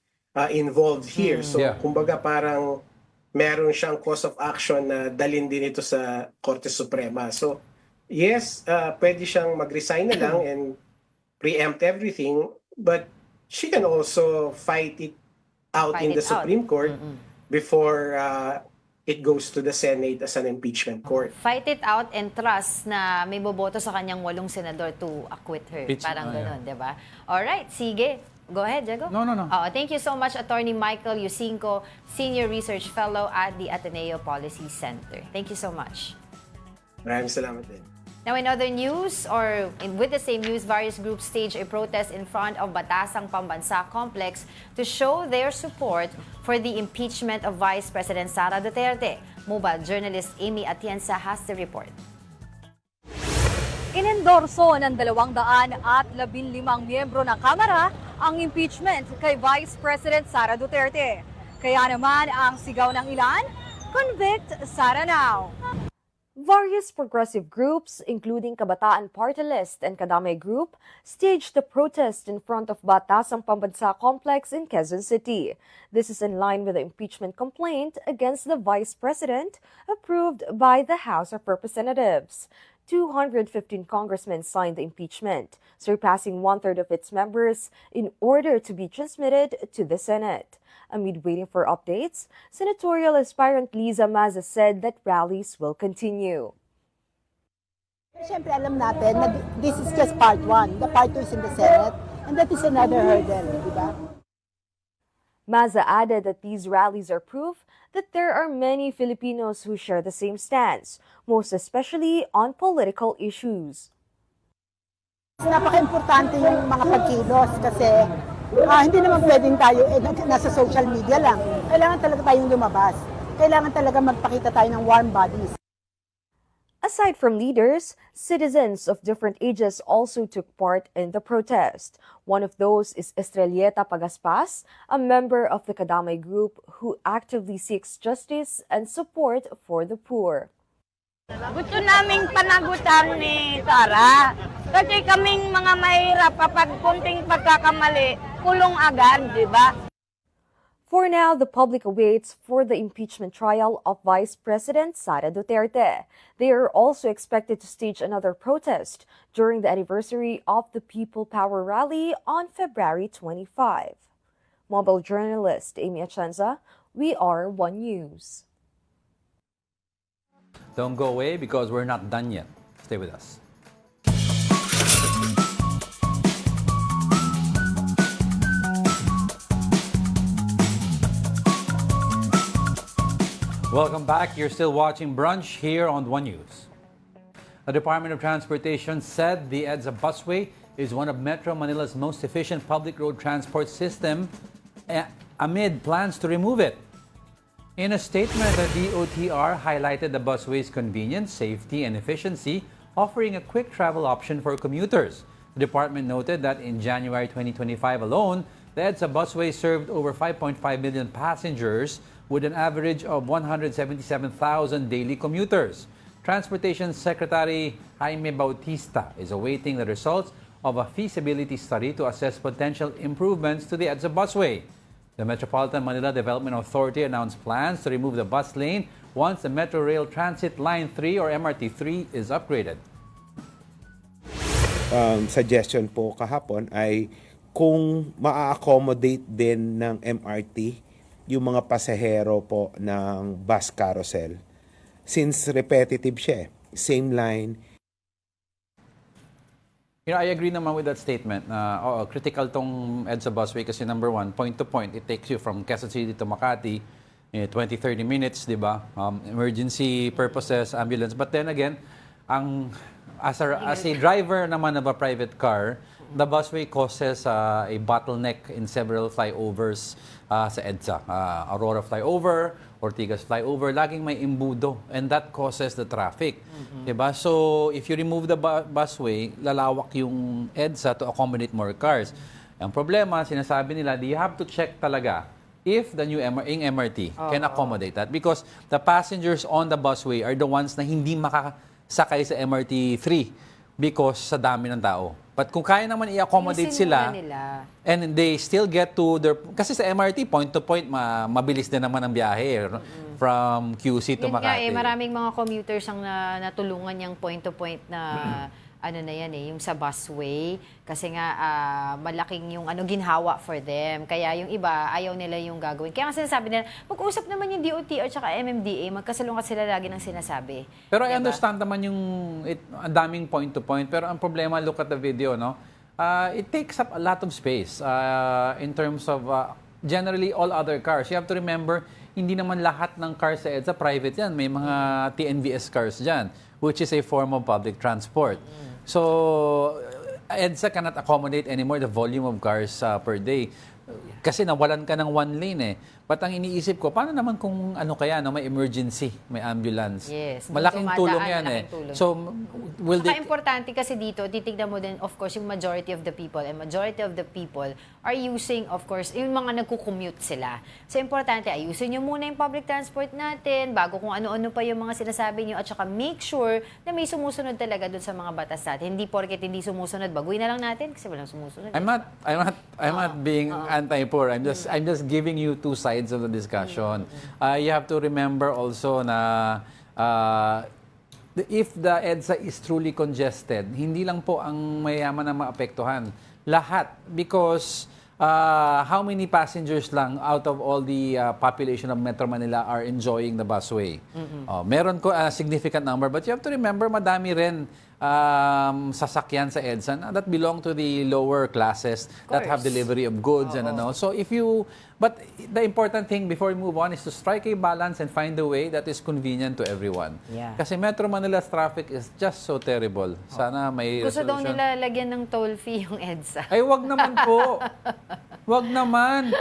involved here. So, kumbaga parang meron siyang cause of action na dalhin din ito sa Korte Suprema. So, yes, pwede siyang mag-resign na lang and preempt everything, but she can also fight it out in the Supreme Court before it goes to the Senate as an impeachment court. Fight it out and trust na may boboto sa kanyang 8 senador to acquit her. Parang gano'n, di ba? Alright, sige. Go ahead, Diego. No. Thank you so much, Attorney Michael Yusinko, Senior Research Fellow at the Ateneo Policy Center. Thank you so much. Maraming salamat din. Now, in other news, with the same news, various groups staged a protest in front of Batasang Pambansa complex to show their support for the impeachment of Vice President Sara Duterte. Mobile journalist Amy Atienza has the report. Inendorso ng 215 miyembro ng Kamara ang impeachment kay Vice President Sara Duterte. Kaya naman ang sigaw ng ilan, convict Sara now. Various progressive groups, including Kabataan Party List and Kadamay Group, staged the protest in front of Batasang Pambansa complex in Quezon City. This is in line with the impeachment complaint against the Vice President approved by the House of Representatives. 215 congressmen signed the impeachment, surpassing one-third of its members in order to be transmitted to the Senate. Amid waiting for updates, senatorial aspirant Liza Maza said that rallies will continue. Siyempre alam natin na this is just part 1. The part 2 is in the Senate, and that is another hurdle, di ba? Maza added that these rallies are proof that there are many Filipinos who share the same stance, most especially on political issues. Napaka-importante yung mga pagkilos kasi hindi naman pwedeng tayo nasa social media lang. Kailangan talaga tayong lumabas. Kailangan talaga magpakita tayo ng warm bodies. Aside from leaders, citizens of different ages also took part in the protest. One of those is Estrelleta Pagaspas, a member of the Kadamay Group who actively seeks justice and support for the poor. Gusto naming panagutan ni Sara kasi kaming mga mahirap kapag kunting pagkakamali, kulong agad, di ba? For now, the public awaits for the impeachment trial of Vice President Sara Duterte. They are also expected to stage another protest during the anniversary of the People Power Rally on February 25. Mobile journalist Amy Atienza, we are One News. Don't go away because we're not done yet. Stay with us. Welcome back. You're still watching Brunch here on One News. The Department of Transportation said the EDSA busway is one of Metro Manila's most efficient public road transport system amid plans to remove it. In a statement, the DOTR highlighted the busway's convenience, safety, and efficiency, offering a quick travel option for commuters. The department noted that in January 2025 alone, the EDSA busway served over 5.5 million passengers with an average of 177,000 daily commuters. Transportation Secretary Jaime Bautista is awaiting the results of a feasibility study to assess potential improvements to the EDSA busway. The Metropolitan Manila Development Authority announced plans to remove the bus lane once the Metro Rail Transit Line 3 or MRT3 is upgraded. Suggestion po kahapon ay kung maa-accommodate din ng MRT yung mga pasahero po ng bus carousel. Since repetitive siya, same line. You know, I agree naman with that statement na critical tong EDSA busway kasi number one, point to point, it takes you from Quezon City to Makati, 20-30 minutes, di ba? Emergency purposes, ambulance. But then again, as a driver naman of a private car, the busway causes a bottleneck in several flyovers sa EDSA. Aurora flyover, Ortigas flyover, laging may imbudo and that causes the traffic. Diba? So, if you remove the busway, lalawak yung EDSA to accommodate more cars. Ang problema, sinasabi nila, you have to check talaga if the new MRT can accommodate that because the passengers on the busway are the ones na hindi makasakay sa MRT 3 because sa dami ng tao. But kung kaya naman i-accommodate sila, and they still get to their... Kasi sa MRT, point to point, mabilis din naman ang biyahe from QC to Makati. Maraming mga commuters ang natulungan yung point to point na ano na yan yung sa busway. Kasi nga, malaking yung ginhawa for them. Kaya yung iba, ayaw nila yung gagawin. Kaya nga sinasabi nila, mag-usap naman yung DOTR at saka MMDA, magkasalungat sila lagi ng sinasabi. Pero I understand naman yung ang daming point to point. Pero ang problema, look at the video, no? It takes up a lot of space in terms of generally all other cars. You have to remember, hindi naman lahat ng cars sa EDSA private yan. May mga TNVS cars dyan. which is a form of public transport. So, EDSA cannot accommodate anymore the volume of cars per day. Kasi nawalan ka ng one lane eh. But ang iniisip ko, paano naman kung ano kaya, no, may emergency, may ambulance? Yes. Malaking dumadaan, tulong yan malaking eh. tulong. So, will Saka they... importante kasi dito, titignan mo din, of course, yung majority of the people. And majority of the people are using, of course, yung mga nagko-commute sila. So, importante, ayusin nyo muna yung public transport natin, bago kung ano-ano pa yung mga sinasabi nyo, at saka make sure na may sumusunod talaga dun sa mga batas natin. Hindi porket hindi sumusunod, baguhin na lang natin kasi walang sumusunod. I'm not being anti-poor. I'm just giving you two sides of the discussion. You have to remember also na if the EDSA is truly congested, hindi lang po ang mayayaman na maapektuhan. Lahat. Because how many passengers lang out of all the population of Metro Manila are enjoying the busway? Meron ko a significant number, but you have to remember, madami rin sasakyan sa EDSA that belong to the lower classes that have delivery of goods and ano. So but the important thing before we move on is to strike a balance and find a way that is convenient to everyone. Yeah. Kasi Metro Manila's traffic is just so terrible. Sana may Gusto daw resolution. nila lagyan ng toll fee yung EDSA. Ay, wag naman po. Wag naman.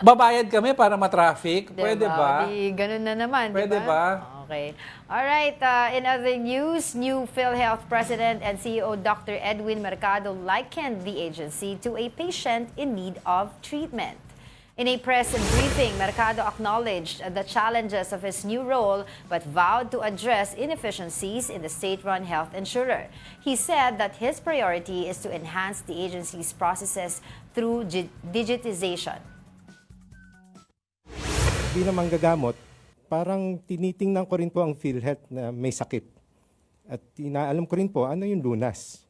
Babayad kami para ma-traffic. Diba? Pwede ba? Di, ganun na naman, Pwede diba? ba? Okay. All right. In other news, new PhilHealth President and CEO Dr. Edwin Mercado likened the agency to a patient in need of treatment. In a press briefing, Mercado acknowledged the challenges of his new role but vowed to address inefficiencies in the state-run health insurer. He said that his priority is to enhance the agency's processes through digitization. Bilang manggagamot, parang tinitingnan ko rin po ang PhilHealth na may sakit. At inaalam ko rin po ano yung lunas.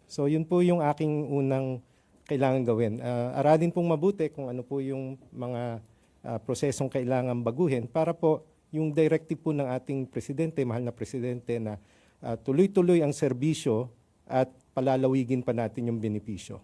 So yun po yung aking unang kailangan gawin. Aralin pong mabuti kung ano po yung mga prosesong kailangan baguhin para po yung directive po ng ating presidente, mahal na presidente, na tuloy-tuloy ang serbisyo at palalawigin pa natin yung benepisyo.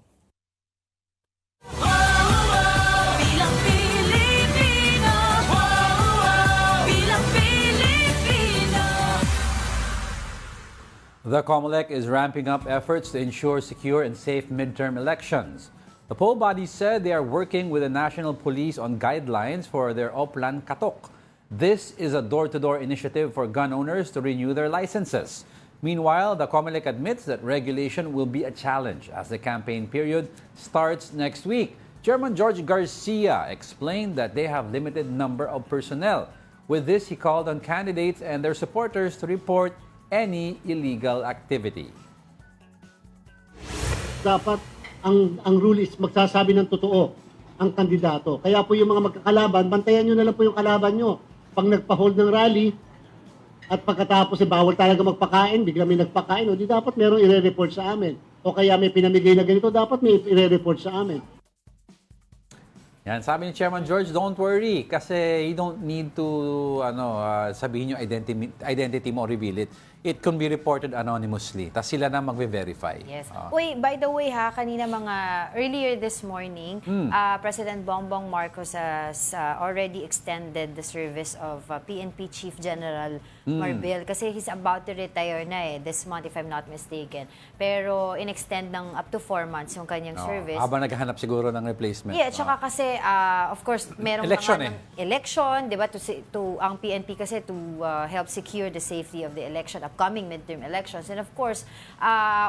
The COMELEC is ramping up efforts to ensure secure and safe midterm elections. The poll body said they are working with the National Police on guidelines for their Oplan Katok. This is a door-to-door initiative for gun owners to renew their licenses. Meanwhile, the COMELEC admits that regulation will be a challenge as the campaign period starts next week. Chairman George Garcia explained that they have limited number of personnel. With this, he called on candidates and their supporters to report any illegal activity. Dapat ang rule is magsasabi ng totoo ang kandidato. Kaya po yung mga magkakalaban, bantayan nyo na lang po yung kalaban nyo. Pag nagpa-hold ng rally at pagkatapos bawal talaga magpakain, bigla may nagpakain, o di dapat merong ire-report sa amin. O kaya may pinamigay na ganito, dapat may ire-report sa amin. Yan, sabi ni Chairman George, don't worry kasi you don't need to sabihin yung identity mo, reveal it. It can be reported anonymously. Tapos sila na magve-verify. Yes. Wait, by the way kanina earlier this morning, President Bongbong Marcos has already extended the service of PNP Chief General Marbil kasi he's about to retire na this month if I'm not mistaken. Pero in-extend ng up to 4 months yung kanyang service. Habang naghahanap siguro ng replacement. Yeah, tsaka kasi of course merong election election, 'di ba? To ang PNP kasi to help secure the safety of the election, upcoming midterm elections. And of course,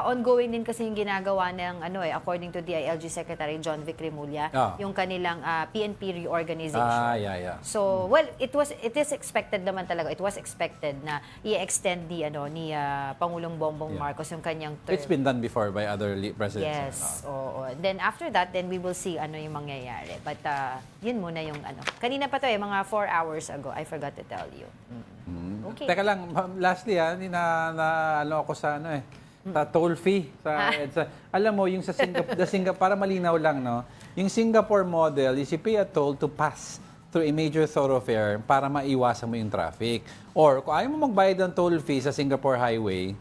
ongoing din kasi yung ginagawa ng according to DILG Secretary John Vic Remulla, yung kanilang PNP reorganization. So, well, it is expected naman talaga. It was expected na i-extend ni Pangulong Bongbong Marcos yung kanyang term. It's been done before by other presidents. Yes. Then after that, then we will see ano yung mangyayari. But yun muna yung kanina pa to mga 4 hours ago. I forgot to tell you. Okay. Teka lang, lastly ako sa sa toll fee sa EDSA. Alam mo yung sa Singapore, para malinaw lang yung Singapore model is you pay a toll to pass through a major thoroughfare para maiwasan mo yung traffic. Or kung ayaw mo magbayad ng toll fee sa Singapore Highway,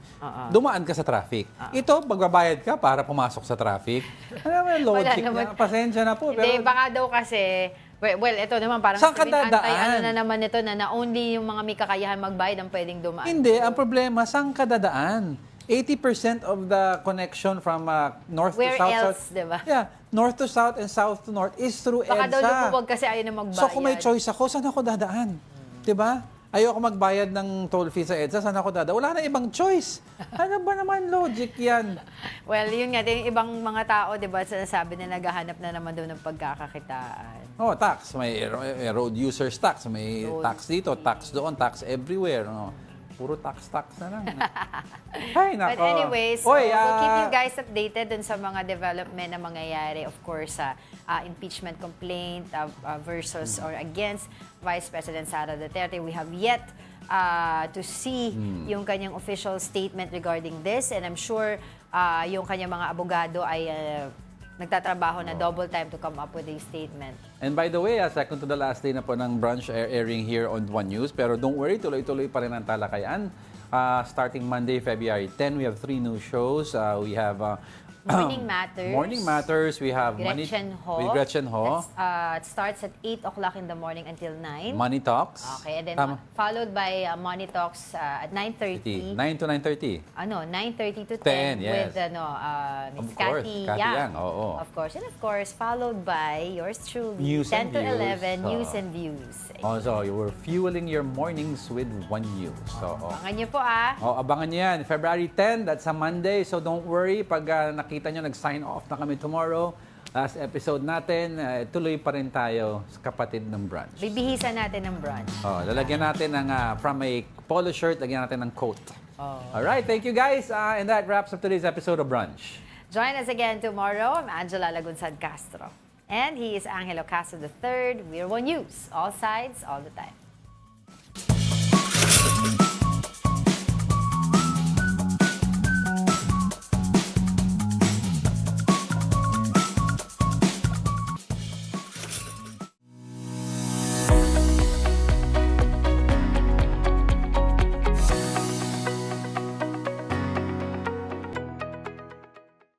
dumaan ka sa traffic. Ito, magbabayad ka para pumasok sa traffic. Alam mo, logic na. Pasensya na po. Hindi, baka daw kasi Well, ito naman parang Saan ka sabihin, dadaan? na naman ito na only yung mga may kakayahan magbayad ang pwedeng dumaan. Hindi, ang problema, saan ka dadaan? 80% of the connection from north Where to south. else, diba? Yeah, north to south and south to north is through Baka daw EDSA. lumuwag kasi ayaw na magbayad. So kung may choice ako, saan ako dadaan? Diba? Ayoko magbayad ng toll fee sa EDSA, saan ako dadaan? Wala na ibang choice. Ano ba naman logic yan? Well, yun nga, yung ibang mga tao, di ba, sinasabi na naghahanap na naman doon ng pagkakakitaan. Oh, tax. May road users tax. May tax dito, tax doon, tax everywhere. No? Puro tax na lang. Ay, nako. But anyways, Oy, we'll keep you guys updated dun sa mga development na mangyayari. Of course, impeachment complaint versus or against Vice President Sara Duterte. We have yet to see yung kanyang official statement regarding this. And I'm sure yung kanyang mga abogado ay nagtatrabaho na double time to come up with a statement. And by the way, second to the last day na po ng brunch airing here on One News. Pero don't worry, tuloy-tuloy pa rin ang talakayan. Starting Monday, February 10, we have 3 new shows. We have Morning Matters. Morning Matters. We have Gretchen Ho. With Gretchen Ho. It starts at 8 o'clock in the morning until 9. Money Talks. Okay, and then followed by Money Talks at 9:30. 9 to 9:30. 9:30 to 10, 10 yes. with Miss Of course, Cathy Cathy Yang. Yang, oo. Of course. And of course, followed by yours truly, News 10 and to Views. 11, News and Views. So, you were fueling your mornings with One News. So, Abangan niyo po abangan niyo yan. February 10, that's a Monday. So don't worry, pag nakita niyo nag-sign off na kami tomorrow, last episode natin, tuloy pa rin tayo sa kapatid ng brunch. Bibihisan natin ng brunch. Lalagyan natin ng, from a polo shirt, lagyan natin ng coat. Alright, thank you guys. And that wraps up today's episode of Brunch. Join us again tomorrow. I'm Angela Castro. And he is Angelo Castro III. We're One News. All sides, all the time.